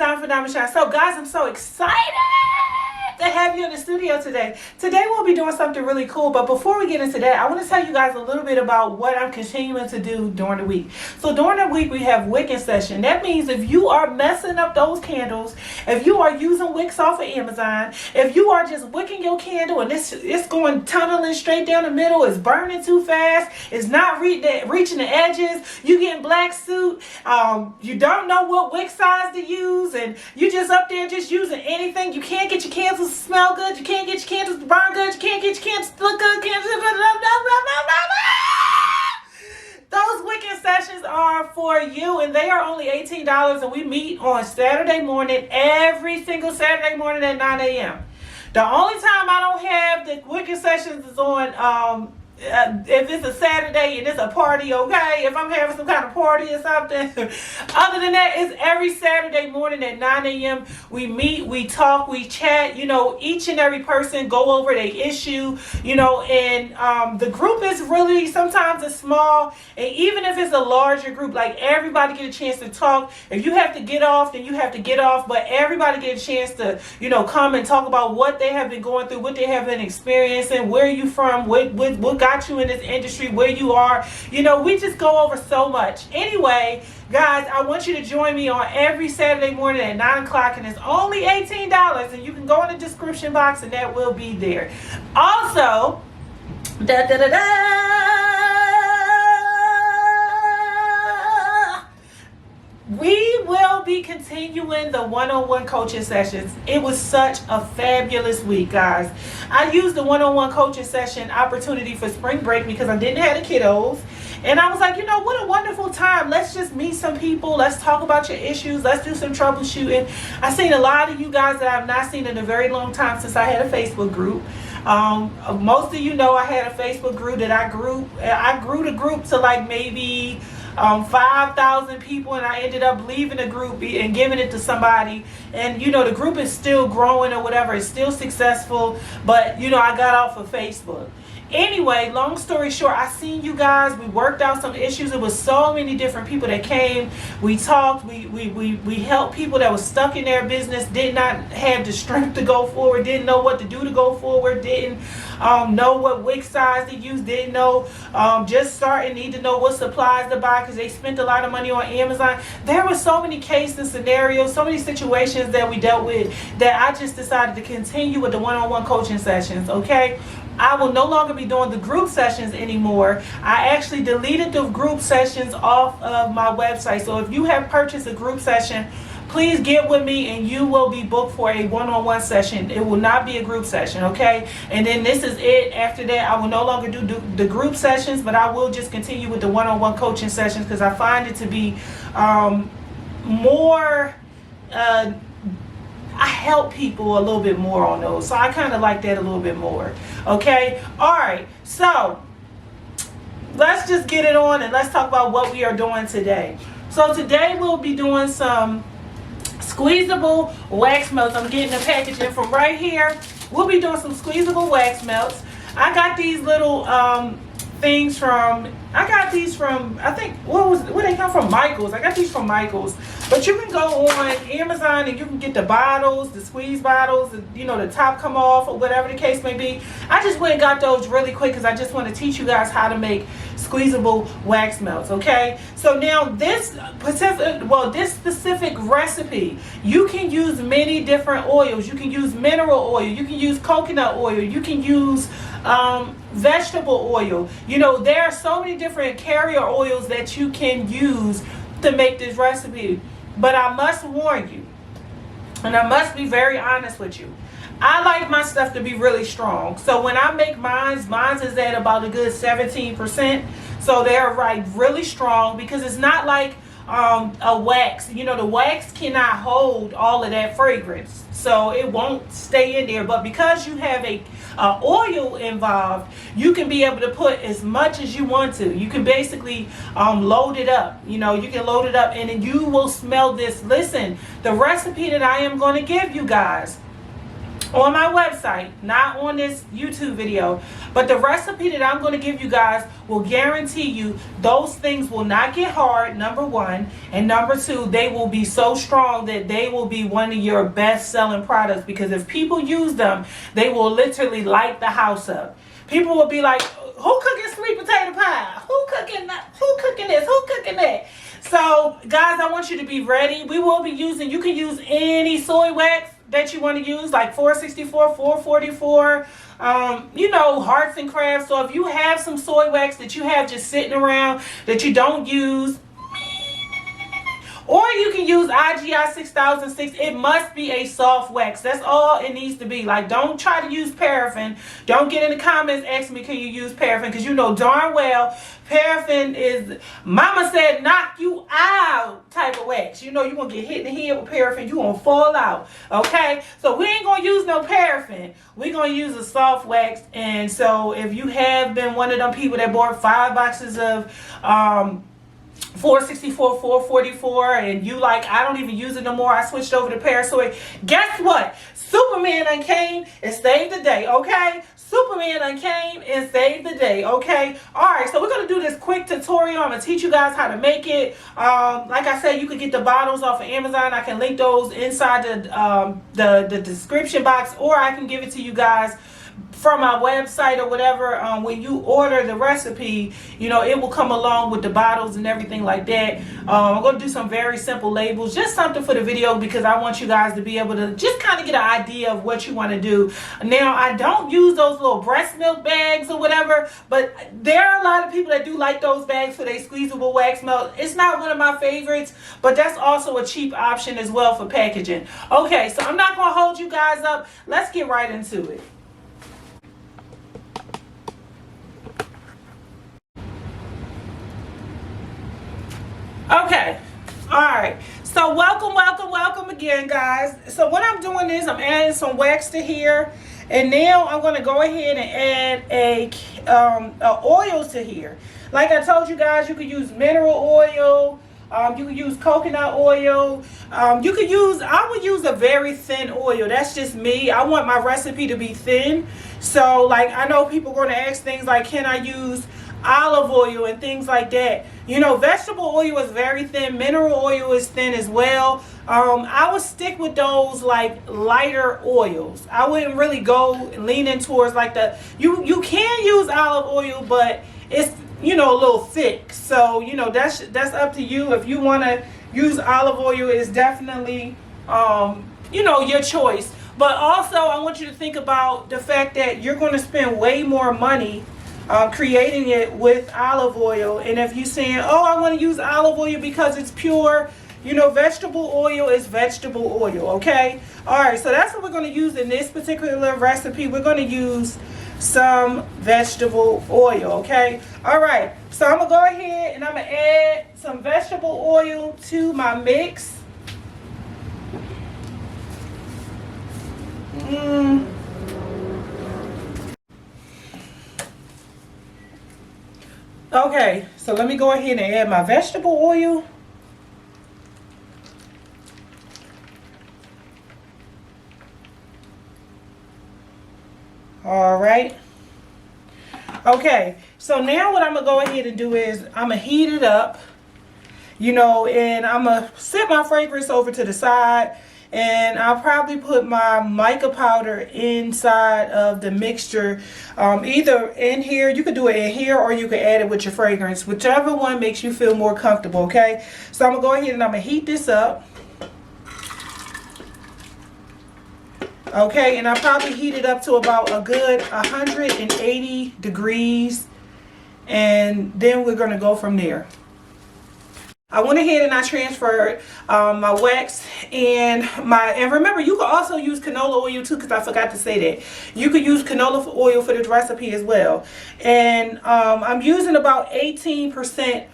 time for Diamond Shine. So guys, I'm so excited to have you in the studio today. Today we'll be doing something really cool, but before we get into that, I want to tell you guys a little bit about what I'm continuing to do during the week. So during the week we have wicking session. That means if you are messing up those candles, if you are using wicks off of Amazon, if you are just wicking your candle and it's going tunneling straight down the middle, it's burning too fast, it's not reaching the edges, you getting black suit, you don't know what wick size to use, and you just up there just using anything, you can't get your candles to smell good, you can't get your candles to burn good, you can't get your candles to look good, those wicking sessions are for you, and they are only $18, and we meet on Saturday morning, every single Saturday morning at 9 a.m. The only time I don't have the wicking sessions is on if it's a Saturday and it's a party, okay? If I'm having some kind of party or something. Other than that, it's every Saturday morning at 9 a.m. We meet, we talk, we chat. You know, each and every person go over their issue, you know, and the group is really, sometimes it's small, and even if it's a larger group, like everybody get a chance to talk. If you have to get off, then you have to get off, but everybody get a chance to, you know, come and talk about what they have been going through, what they have been experiencing, where you from, what got you in this industry, where you are. You know, we just go over so much. Anyway, guys, I want you to join me on every Saturday morning at 9 o'clock, and it's only $18, and you can go in the description box and that will be there. Also, we will be continuing the one-on-one coaching sessions. It was such a fabulous week, guys. I used the one-on-one coaching session opportunity for spring break because I didn't have the kiddos. And I was like, you know, what a wonderful time. Let's just meet some people. Let's talk about your issues. Let's do some troubleshooting. I've seen a lot of you guys that I've not seen in a very long time since I had a Facebook group. Most of you know I had a Facebook group that I grew the group to like maybe 5,000 people, and I ended up leaving the group and giving it to somebody. And you know, the group is still growing or whatever, it's still successful, but you know, I got off of Facebook. Anyway, long story short, I seen you guys, we worked out some issues. It was so many different people that came. We talked, we helped people that was stuck in their business, did not have the strength to go forward, didn't know what to do to go forward, didn't know what wig size to use, didn't know, just starting, need to know what supplies to buy because they spent a lot of money on Amazon. There were so many cases and scenarios, so many situations that we dealt with that I just decided to continue with the one-on-one coaching sessions, okay? I will no longer be doing the group sessions anymore. I actually deleted the group sessions off of my website. So if you have purchased a group session, please get with me and you will be booked for a one-on-one session. It will not be a group session, okay? And then this is it. After that, I will no longer do the group sessions, but I will just continue with the one-on-one coaching sessions because I find it to be more... I help people a little bit more on those, so I kind of like that a little bit more. Okay, all right, so let's just get it on and let's talk about what we are doing today. So today we'll be doing some squeezable wax melts. I'm getting the packaging from right here. We'll be doing some squeezable wax melts. I got these little things from, I think, where they come from? Michael's. I got these from Michael's. But you can go on Amazon and you can get the bottles, the squeeze bottles, you know, the top come off or whatever the case may be. I just went and got those really quick because I just want to teach you guys how to make squeezable wax melts, okay? So now this specific recipe, you can use many different oils. You can use mineral oil, you can use coconut oil, you can use vegetable oil. You know, there are so many different carrier oils that you can use to make this recipe. But I must warn you, and I must be very honest with you, I like my stuff to be really strong. So when I make mine is at about a good 17%. So they're like really strong because it's not like a wax. You know, the wax cannot hold all of that fragrance, so it won't stay in there. But because you have a oil involved, you can be able to put as much as you want to. You can basically load it up. You know, you can load it up and then you will smell this. Listen, the recipe that I am going to give you guys, on my website, not on this YouTube video. But the recipe that I'm going to give you guys will guarantee you those things will not get hard, number one. And number two, they will be so strong that they will be one of your best selling products, because if people use them, they will literally light the house up. People will be like, who cooking sweet potato pie? Who cooking that? Who cooking this? Who cooking that? So guys, I want you to be ready. We will be using, you can use any soy wax that you want to use, like 464, 444, you know, Hearts and Crafts. So if you have some soy wax that you have just sitting around that you don't use, or you can use IGI 6006. It must be a soft wax. That's all it needs to be. Like, don't try to use paraffin. Don't get in the comments asking me, can you use paraffin? Because you know darn well paraffin is, mama said, knock you out type of wax. You know you're going to get hit in the head with paraffin. You're going to fall out. Okay? So we ain't going to use no paraffin. We're going to use a soft wax. And so if you have been one of them people that bought 5 boxes of 464, 444, and you like, I don't even use it no more, I switched over to Parasoy. Guess what? Superman done came and saved the day, okay? Superman done came and saved the day, okay? Alright, so we're going to do this quick tutorial. I'm going to teach you guys how to make it. Like I said, you can get the bottles off of Amazon. I can link those inside the description box, or I can give it to you guys from my website or whatever. When you order the recipe, you know, it will come along with the bottles and everything like that. I'm going to do some very simple labels, just something for the video, because I want you guys to be able to just kind of get an idea of what you want to do. Now, I don't use those little breast milk bags or whatever, but there are a lot of people that do like those bags for their squeezable wax melt. It's not one of my favorites, but that's also a cheap option as well for packaging. Okay, so I'm not going to hold you guys up. Let's get right into it. Okay, all right, so welcome again, guys. So what I'm doing is I'm adding some wax to here, and now I'm going to go ahead and add a oil to here. Like I told you guys, you could use mineral oil, you could use coconut oil, you could use, I would use a very thin oil. That's just me. I want my recipe to be thin. So like, I know people are going to ask things like, can I use olive oil and things like that? You know, vegetable oil is very thin. Mineral oil is thin as well. I would stick with those like lighter oils. I wouldn't really go leaning towards like the, you can use olive oil, but it's, you know, a little thick. So, you know, that's up to you. If you want to use olive oil, it's definitely, you know, your choice. But also, I want you to think about the fact that you're going to spend way more money creating it with olive oil. And if you're saying, oh, I want to use olive oil because it's pure, you know, vegetable oil is vegetable oil, okay? All right, so that's what we're going to use in this particular recipe. We're going to use some vegetable oil, okay? All right, so I'm going to go ahead and I'm going to add some vegetable oil to my mix. Okay, so let me go ahead and add my vegetable oil. All right. Okay, so now what I'm going to go ahead and do is I'm going to heat it up, you know, and I'm going to set my fragrance over to the side. And I'll probably put my mica powder inside of the mixture, either in here, you could do it in here, or you could add it with your fragrance, whichever one makes you feel more comfortable, okay? So I'm going to go ahead and I'm going to heat this up. Okay, and I'll probably heat it up to about a good 180 degrees, and then we're going to go from there. I went ahead and I transferred my wax and remember, you can also use canola oil too, because I forgot to say that. You could use canola oil for this recipe as well. And I'm using about 18%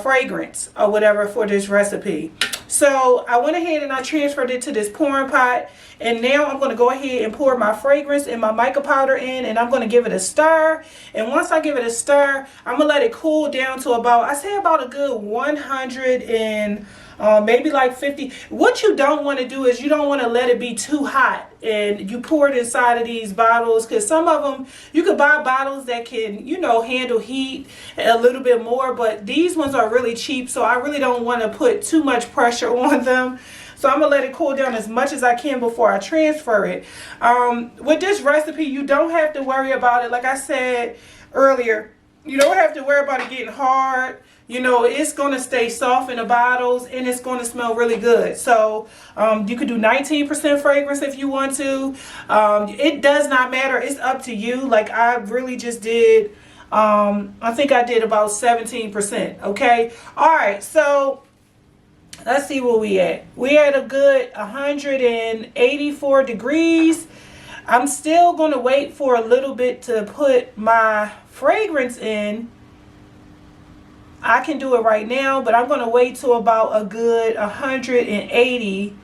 fragrance or whatever for this recipe. So I went ahead and I transferred it to this pouring pot, and now I'm going to go ahead and pour my fragrance and my mica powder in, and I'm going to give it a stir. And once I give it a stir, I'm going to let it cool down to about, I say about a good 100 and maybe like 50. What you don't want to do is you don't want to let it be too hot and you pour it inside of these bottles, because some of them you could buy bottles that can, you know, handle heat a little bit more, but these ones are really cheap, so I really don't want to put too much pressure on them. So I'm going to let it cool down as much as I can before I transfer it. With this recipe, you don't have to worry about it. Like I said earlier, you don't have to worry about it getting hard. You know, it's going to stay soft in the bottles and it's going to smell really good. So you could do 19% fragrance if you want to. It does not matter. It's up to you. Like I really just did, I think I did about 17%. Okay. All right. So let's see where we at. We at a good 184 degrees. I'm still going to wait for a little bit to put my fragrance in. I can do it right now, but I'm going to wait till about a good 180,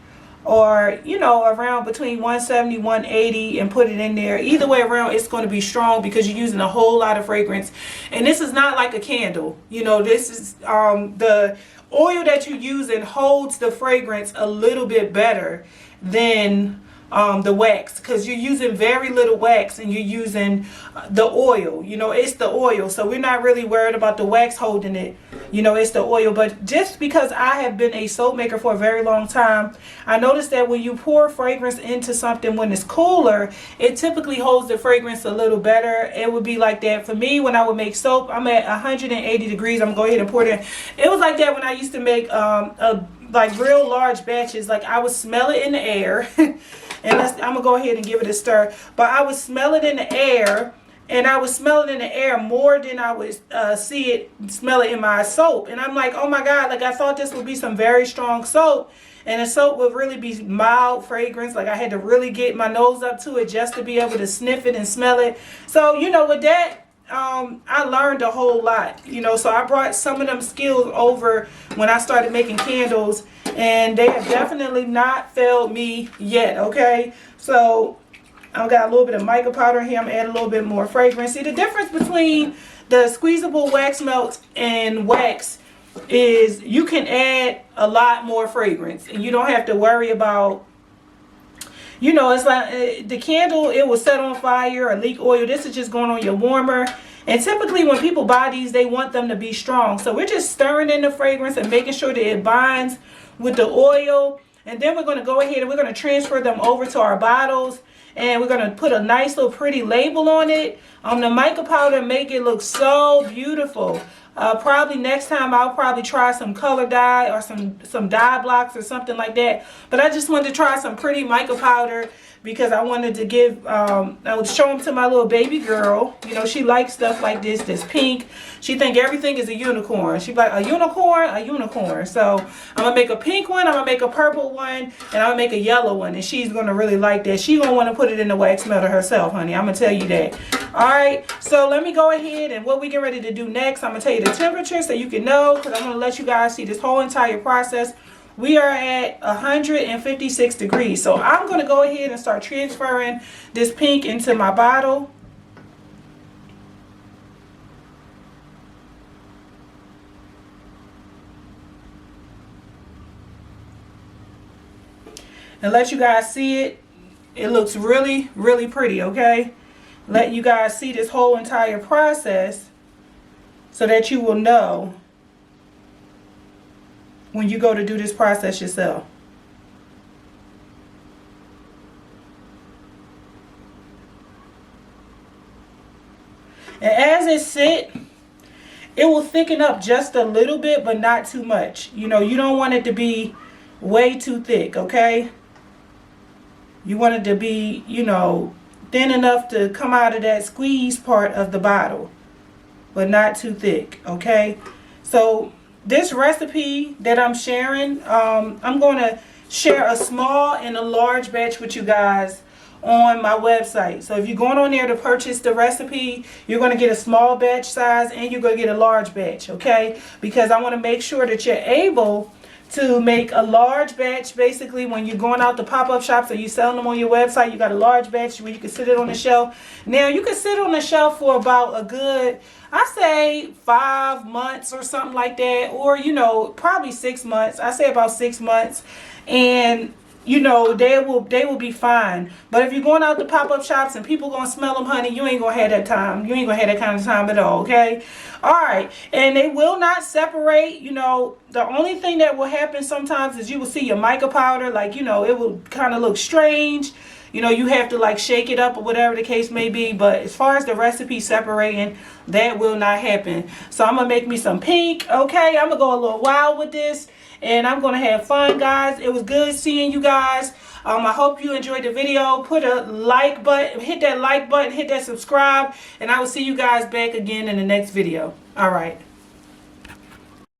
or, you know, around between 170, 180 and put it in there. Either way around, it's going to be strong because you're using a whole lot of fragrance. And this is not like a candle. You know, this is the oil that you're using holds the fragrance a little bit better than the wax, because you're using very little wax and you're using the oil. You know, it's the oil, so we're not really worried about the wax holding it. You know, it's the oil. But just because I have been a soap maker for a very long time, I noticed that when you pour fragrance into something when it's cooler, it typically holds the fragrance a little better. It would be like that for me when I would make soap. I'm at 180 degrees. I'm gonna go ahead and pour it in. It was like that when I used to make like real large batches. Like I would smell it in the air. And I'm going to go ahead and give it a stir. But I would smell it in the air. And I would smell it in the air more than I would smell it in my soap. And I'm like, oh my God, like I thought this would be some very strong soap. And the soap would really be mild fragrance. Like I had to really get my nose up to it just to be able to sniff it and smell it. So, you know, with that, I learned a whole lot. You know, so I brought some of them skills over when I started making candles. And they have definitely not failed me yet, okay? So I've got a little bit of mica powder here. I'm adding a little bit more fragrance. See, the difference between the Squeezable Wax Melts and wax is you can add a lot more fragrance. And you don't have to worry about, you know, it's like the candle, it will set on fire or leak oil. This is just going on your warmer. And typically when people buy these, they want them to be strong. So we're just stirring in the fragrance and making sure that it binds with the oil. And then we're going to go ahead and we're going to transfer them over to our bottles. And we're going to put a nice little pretty label on it. The mica powder make it look so beautiful. Probably next time I'll probably try some color dye or some dye blocks or something like that. But I just wanted to try some pretty mica powder because I wanted to give, I would show them to my little baby girl. You know, she likes stuff like this pink. She think everything is a unicorn. She's like, a unicorn? A unicorn. So I'm going to make a pink one, I'm going to make a purple one, and I'm going to make a yellow one. And she's going to really like that. She's going to want to put it in the wax melter herself, honey. I'm going to tell you that. All right, so let me go ahead and what we get ready to do next, I'm going to tell you the temperature so you can know, because I'm going to let you guys see this whole entire process. We are at 156 degrees. So I'm going to go ahead and start transferring this pink into my bottle. And let you guys see it. It looks really, really pretty, okay? Let you guys see this whole entire process so that you will know when you go to do this process yourself. And as it sits, it will thicken up just a little bit, but not too much. You know, you don't want it to be way too thick, okay? You want it to be, you know, thin enough to come out of that squeeze part of the bottle, but not too thick, okay? So this recipe that I'm sharing, I'm going to share a small and a large batch with you guys on my website. So if you're going on there to purchase the recipe, you're going to get a small batch size and you're going to get a large batch, okay? Because I want to make sure that you're able to make a large batch. Basically, when you're going out to pop-up shops or you selling them on your website, you got a large batch where you can sit it on the shelf. Now, you can sit on the shelf for about a good, I say 5 months or something like that, or, you know, probably 6 months. I say about 6 months, and you know, they will be fine. But if you're going out to pop-up shops and people gonna smell them, honey, you ain't gonna have that time. You ain't gonna have that kind of time at all, okay? All right, and they will not separate. You know, the only thing that will happen sometimes is you will see your mica powder, like, you know, it will kind of look strange. You know, you have to like shake it up or whatever the case may be. But as far as the recipe separating, that will not happen. So I'm gonna make me some pink, okay? I'm gonna go a little wild with this, and I'm gonna have fun, guys. It was good seeing you guys. I hope you enjoyed the video. Put a like button, hit that like button, hit that subscribe, and I will see you guys back again in the next video. All right.